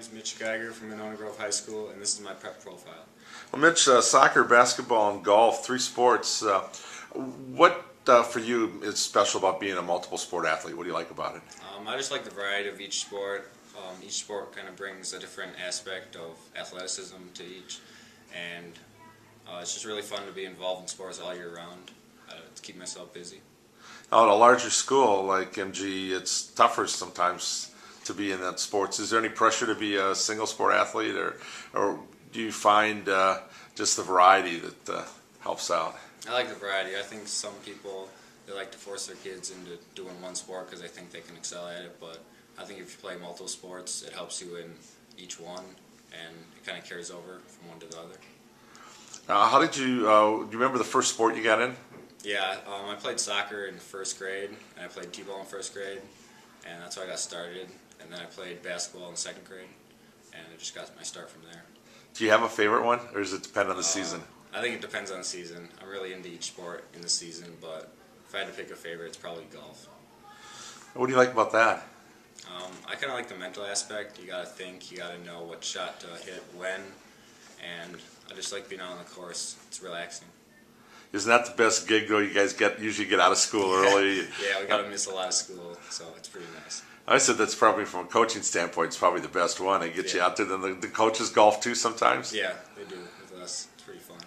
is Mitch Geiger from Monona Grove High School, and this is my prep profile. Well, Mitch, soccer, basketball, and golf, three sports. What for you is special about being a multiple sport athlete? What do you like about it? I just like the variety of each sport. Each sport kind of brings a different aspect of athleticism to each, and it's just really fun to be involved in sports all year round to keep myself busy. Now, at a larger school like MG, it's tougher sometimes to be in that sports. Is there any pressure to be a single sport athlete, or do you find just the variety that helps out? I like the variety. I think some people, they like to force their kids into doing one sport because they think they can excel at it, but I think if you play multiple sports, it helps you in each one, and it kind of carries over from one to the other. How did you, do you remember the first sport you got in? Yeah, I played soccer in first grade, and I played t-ball in first grade, and that's how I got started. And then I played basketball in second grade, and I just got my start from there. Do you have a favorite one, or does it depend on the season? I think it depends on the season. I'm really into each sport in the season, but if I had to pick a favorite, it's probably golf. What do you like about that? I kind of like the mental aspect. You got to think, you got to know what shot to hit when, and I just like being out on the course. It's relaxing. Isn't that the best gig though? You guys usually get out of school early. Yeah, we got to miss a lot of school, so it's pretty nice. I said that's probably from a coaching standpoint, it's probably the best one. They get you out there. Then the coaches golf too sometimes. Yeah, they do with us. It's pretty fun.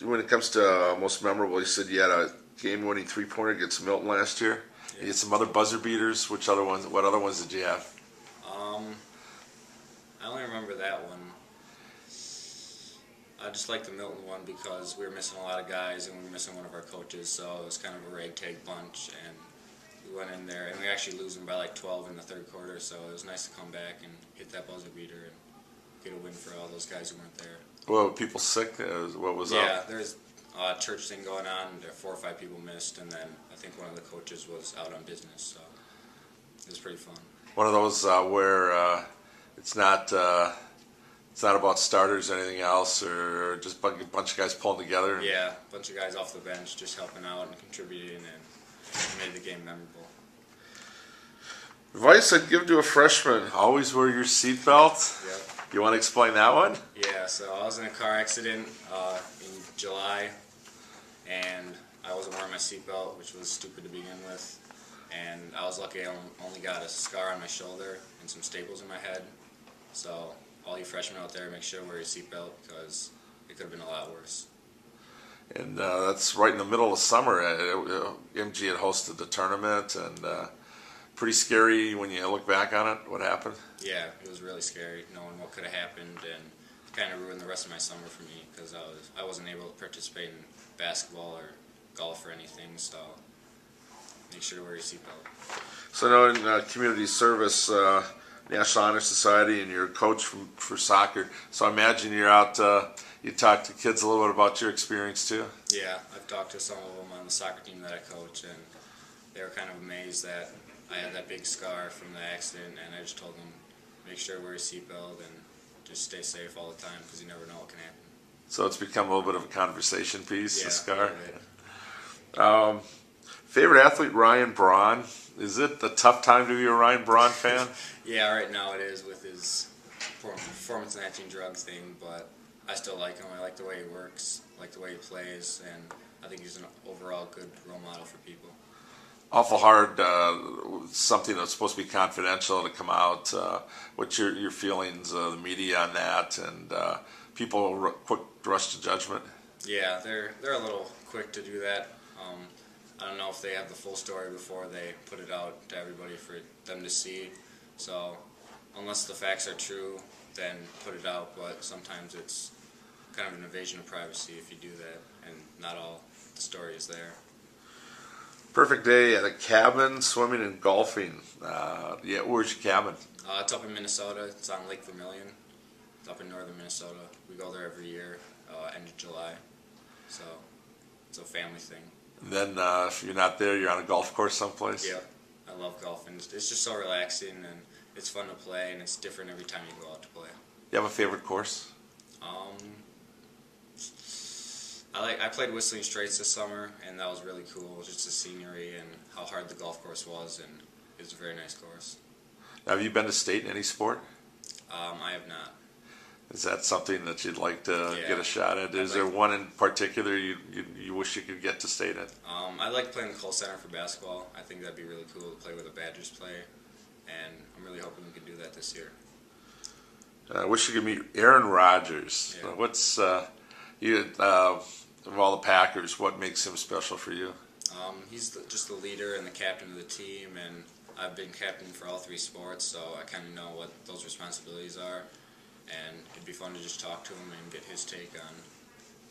When it comes to most memorable, you said you had a game-winning three-pointer against Milton last year. Yeah. You had some other buzzer beaters. What other ones did you have? I only remember that one. I just like the Milton one because we were missing a lot of guys and we were missing one of our coaches, so it was kind of a ragtag bunch, and we went in there and we actually losing by like 12 in the third quarter, so it was nice to come back and hit that buzzer beater and get a win for all those guys who weren't there. Well, people sick? What was up? Yeah, there's a church thing going on. There 4 or 5 people missed, and then I think one of the coaches was out on business, so it was pretty fun. One of those where it's not about starters or anything else, or just a bunch of guys pulling together? Yeah, a bunch of guys off the bench just helping out and contributing, and made the game memorable. Advice I'd give to a freshman: always wear your seatbelt. Yep. You want to explain that one? Yeah, so I was in a car accident in July, and I wasn't wearing my seatbelt, which was stupid to begin with. And I was lucky I only got a scar on my shoulder and some staples in my head. So all you freshmen out there, make sure to wear your seatbelt because it could have been a lot worse. And that's right in the middle of summer. MG had hosted the tournament, and pretty scary when you look back on it. What happened? Yeah, it was really scary knowing what could have happened, and it kind of ruined the rest of my summer for me because I wasn't able to participate in basketball or golf or anything. So make sure to wear your seatbelt. So now in community service, National Honor Society, and you're a coach for soccer. So I imagine you're out. You talk to kids a little bit about your experience too. Yeah, I've talked to some of them on the soccer team that I coach, and they were kind of amazed that I had that big scar from the accident, and I just told them, make sure to wear your seatbelt and just stay safe all the time because you never know what can happen. So it's become a little bit of a conversation piece, yeah, the scar. Right. Favorite athlete, Ryan Braun. Is it a tough time to be a Ryan Braun fan? Yeah, right now it is with his performance-enhancing drugs thing, but I still like him. I like the way he works, I like the way he plays, and I think he's an overall good role model for people. Awful hard, something that's supposed to be confidential to come out. What's your feelings, the media on that, and people quick rush to judgment? Yeah, they're a little quick to do that. I don't know if they have the full story before they put it out to everybody for them to see. So unless the facts are true, then put it out. But sometimes it's kind of an invasion of privacy if you do that, and not all the story is there. Perfect day at a cabin, swimming and golfing. Yeah, where's your cabin? It's up in Minnesota. It's on Lake Vermilion. It's up in northern Minnesota. We go there every year, end of July. So it's a family thing. And then if you're not there, you're on a golf course someplace? Yeah, I love golfing. It's just so relaxing, and it's fun to play, and it's different every time you go out to play. You have a favorite course? I played Whistling Straits this summer, and that was really cool. Just the scenery and how hard the golf course was, and it was a very nice course. Have you been to state in any sport? I have not. Is that something that you'd like to Yeah. get a shot at? Is there one in particular you wish you could get to state at? I like playing the Cole Center for basketball. I think that'd be really cool to play where the Badgers play, and I'm really hoping we can do that this year. I wish you could meet Aaron Rodgers. Yeah. What's of all the Packers, what makes him special for you? He's just the leader and the captain of the team, and I've been captain for all 3 sports, so I kind of know what those responsibilities are, and it'd be fun to just talk to him and get his take on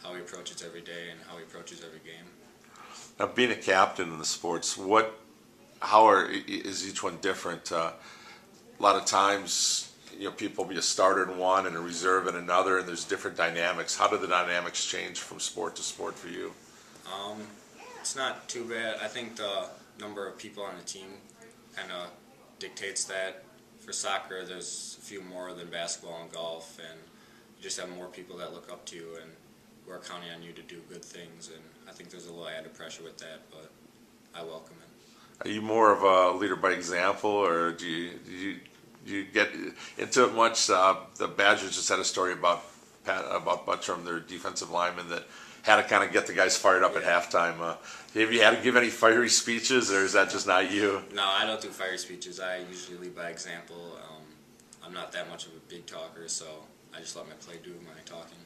how he approaches every day and how he approaches every game. Now, being a captain in the sports, is each one different? A lot of times, people be a starter in one and a reserve in another, and there's different dynamics. How do the dynamics change from sport to sport for you? It's not too bad. I think the number of people on the team kind of dictates that. For soccer, there's a few more than basketball and golf, and you just have more people that look up to you and who are counting on you to do good things, and I think there's a little added pressure with that, but I welcome it. Are you more of a leader by example, or do you get into it much? The Badgers just had a story about Buttram, their defensive lineman, that had to kind of get the guys fired up at halftime. Have you had to give any fiery speeches, or is that just not you? No, I don't do fiery speeches. I usually lead by example. I'm not that much of a big talker, so I just let my play do my talking.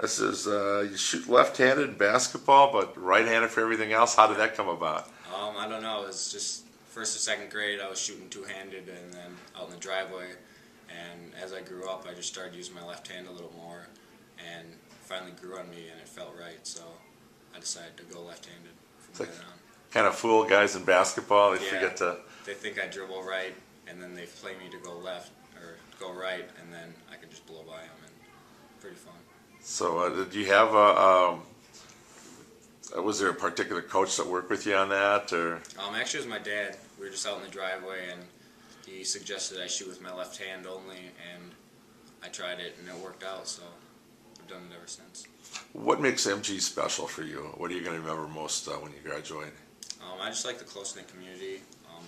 This is you shoot left-handed in basketball, but right-handed for everything else. How did that come about? I don't know. It was just first or second grade. I was shooting two-handed, and then out in the driveway. And as I grew up, I just started using my left hand a little more, and finally grew on me, and it felt right. So I decided to go left-handed from then on. Kind of fool guys in basketball. They Yeah, forget to. They think I dribble right, and then they play me to go left or go right, and then I can just blow by them, and pretty fun. So did you have was there a particular coach that worked with you on that, or? Actually, it was my dad. We were just out in the driveway, and he suggested I shoot with my left hand only, and I tried it, and it worked out, so I've done it ever since. What makes MG special for you? What are you going to remember most when you graduate? I just like the close-knit community.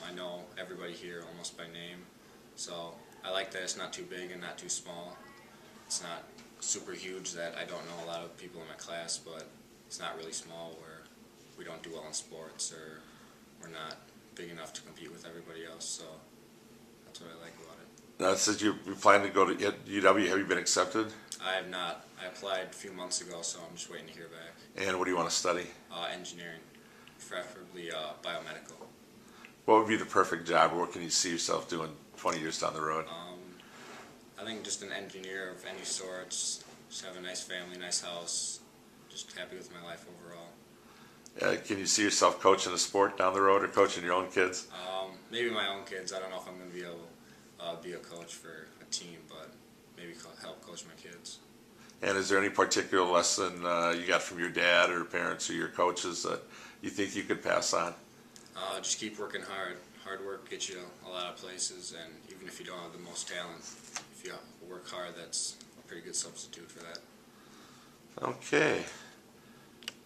I know everybody here almost by name, so I like that it's not too big and not too small. It's not super huge that I don't know a lot of people in my class, but it's not really small where we don't do well in sports or we're not big enough to compete with everybody else, so that's what I like about it. Now, it says you plan to go to UW. Have you been accepted? I have not. I applied a few months ago, so I'm just waiting to hear back. And what do you want to study? Engineering, preferably biomedical. What would be the perfect job, or what can you see yourself doing 20 years down the road? I think just an engineer of any sort, just have a nice family, nice house, just happy with my life overall. Can you see yourself coaching a sport down the road, or coaching your own kids? Maybe my own kids. I don't know if I'm going to be able to be a coach for a team, but maybe help coach my kids. And is there any particular lesson you got from your dad or parents or your coaches that you think you could pass on? Just keep working hard. Hard work gets you a lot of places, and even if you don't have the most talent, if you work hard, that's a pretty good substitute for that. Okay.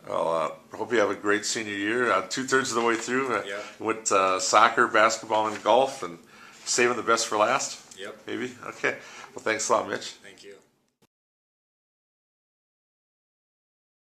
Well, hope you have a great senior year. 2/3 of the way through Yeah. with soccer, basketball, and golf, and saving the best for last. Yep. Maybe. Okay. Well, thanks a lot, Mitch. Thank you.